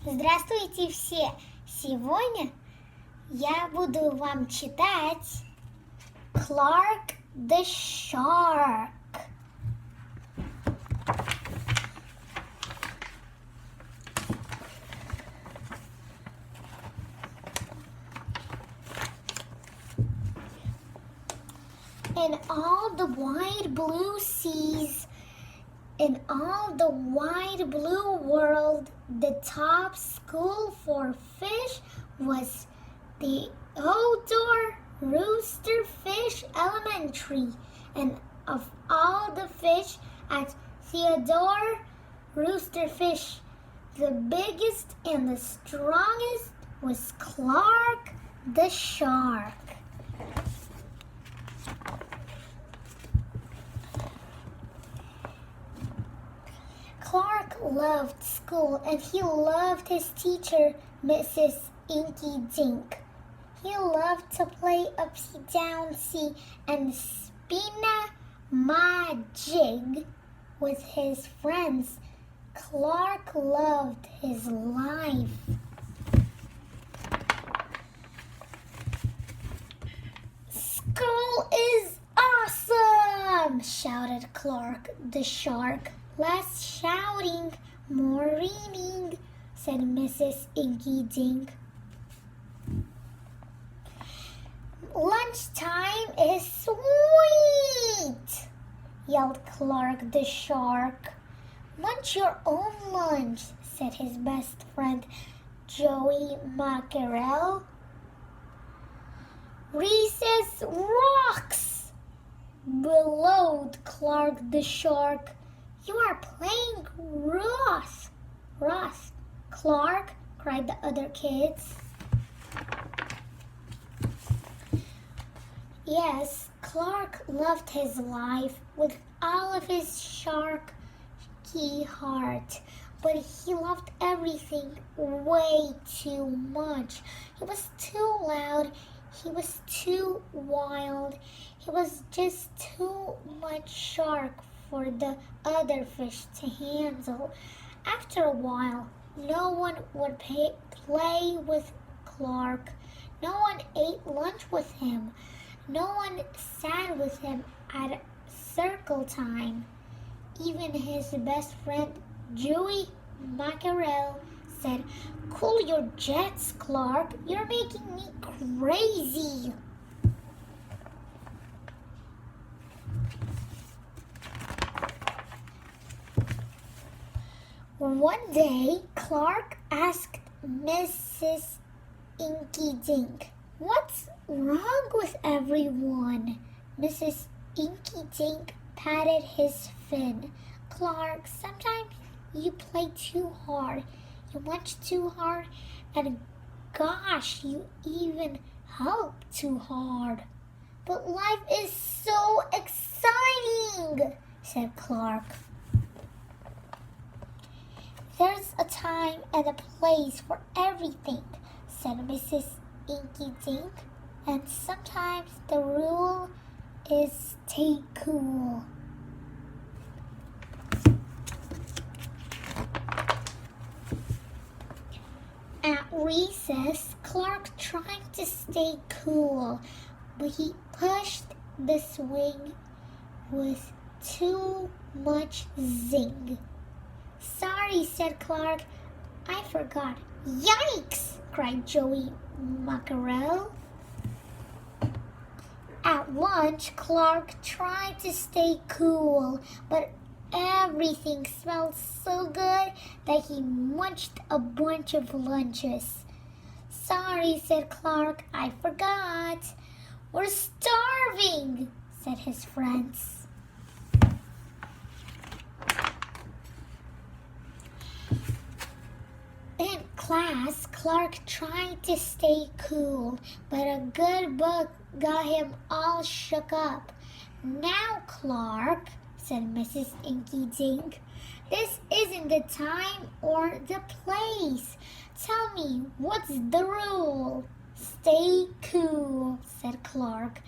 Здравствуйте все! Сегодня я буду вам читать Clark the Shark. In all the wide blue seas, in all the wide blue world, the top school for fish was the Outdoor Rooster Fish Elementary. And of all the fish at Theodore Rooster Fish, the biggest and the strongest was Clark the Shark. Clark loved school and he loved his teacher, Mrs. Inky Dink. He loved to play upsy-downsy and spina majig with his friends. Clark loved his life. School is awesome! Shouted Clark the Shark. Less shouting, more reading, said Mrs. Inky Dink. Lunchtime is sweet, yelled Clark the Shark. Munch your own lunch, said his best friend, Joey Mackerel. Recess rocks, bellowed Clark the Shark. You are playing Ross, Clark, cried the other kids. Yes, Clark loved his life with all of his sharky heart, but he loved everything way too much. He was too loud, he was too wild, he was just too much shark for the other fish to handle. After a while, no one would play with Clark. No one ate lunch with him. No one sat with him at circle time. Even his best friend, Joey Mackerel, said, "Cool your jets, Clark. You're making me crazy." One day, Clark asked Mrs. Inky Dink, "What's wrong with everyone?" Mrs. Inky Dink patted his fin. "Clark, sometimes you play too hard, you munch too hard, and gosh, you even help too hard." "But life is so exciting," said Clark. "There's a time and a place for everything," said Mrs. Inky Dink. "And sometimes the rule is stay cool." At recess, Clark tried to stay cool, but he pushed the swing with too much zing. "Sorry," said Clark. "I forgot." "Yikes!" cried Joey Mackerel. At lunch, Clark tried to stay cool, but everything smelled so good that he munched a bunch of lunches. "Sorry," said Clark. "I forgot." "We're starving," said his friends. In class, Clark tried to stay cool, but a good book got him all shook up. "Now, Clark," said Mrs. Inky Dink, "this isn't the time or the place. Tell me, what's the rule?" "Stay cool," said Clark.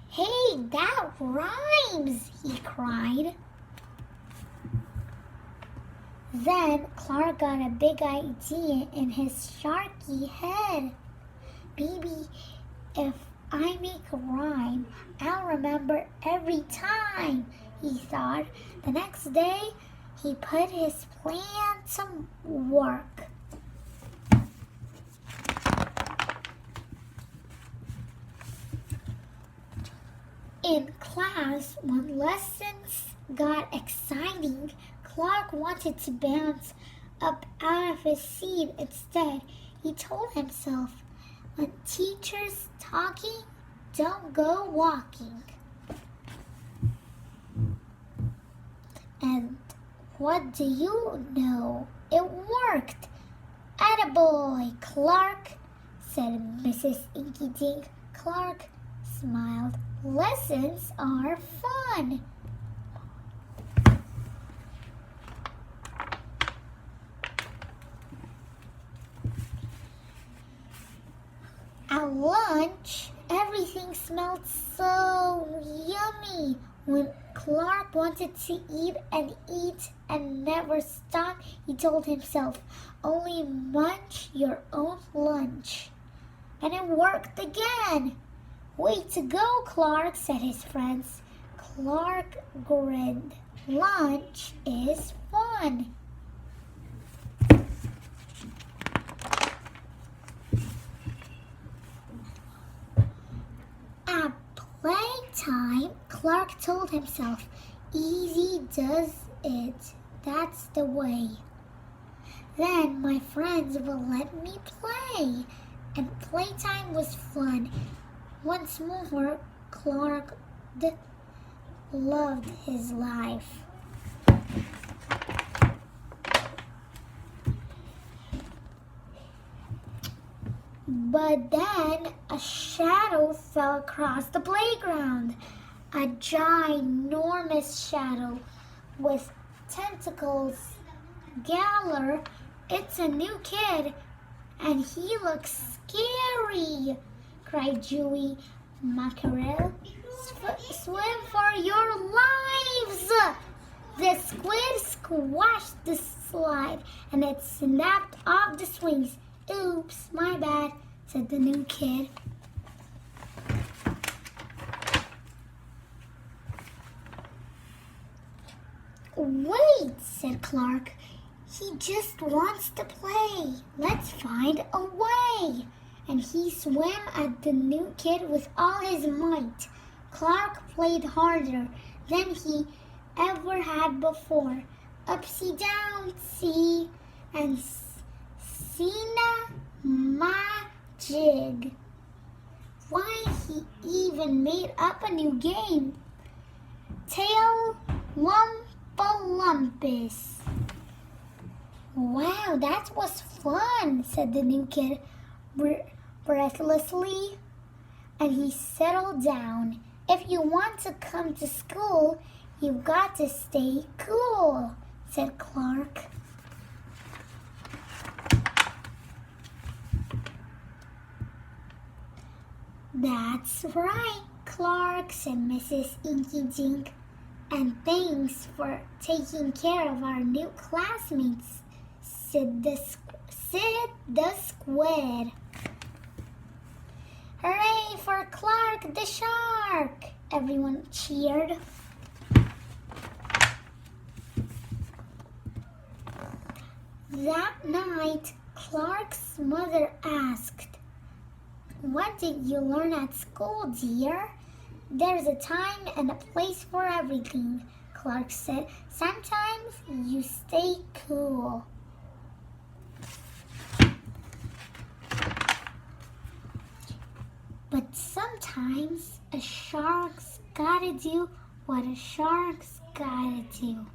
"Hey, that rhymes," he cried. Then Clark got a big idea in his sharky head. Maybe if I make a rhyme, I'll remember every time, he thought. The next day, he put his plan to work. In class, when lessons got exciting, Clark wanted to bounce up out of his seat instead. He told himself, when teacher's talking, don't go walking. And what do you know? It worked. Attaboy, Clark, said Mrs. Inky Dink. Clark smiled. Lessons are fun. At lunch, everything smelled so yummy. When Clark wanted to eat and never stop, he told himself, only munch your own lunch. And it worked again. Way to go, Clark, said his friends. Clark grinned. Lunch is fun. At playtime, Clark told himself, easy does it. That's the way. Then my friends will let me play. And playtime was fun. Once more, Clark loved his life. But then a shadow fell across the playground. A ginormous shadow with tentacles. Galler, it's a new kid, and he looks scary, cried Dewey Mackerel. Swim for your lives! The squid squashed the slide, and it snapped off the swings. Oops, my bad, said the new kid. Wait, said Clark. He just wants to play. Let's find a way. And he swam at the new kid with all his might. Clark played harder than he ever had before. Upsy downsy and Sina Majig. Why, he even made up a new game. Tail Lumpus. Wow, that was fun, said the new kid breathlessly, and he settled down. If you want to come to school, you've got to stay cool, said Clark. That's right, Clark, said Mrs. Inky Dink. And thanks for taking care of our new classmates, said the squid. Hooray for Clark the shark! Everyone cheered. That night, Clark's mother asked, "What did you learn at school, dear?" "There's a time and a place for everything," Clark said. "Sometimes you stay cool." But sometimes a shark's gotta do what a shark's gotta do.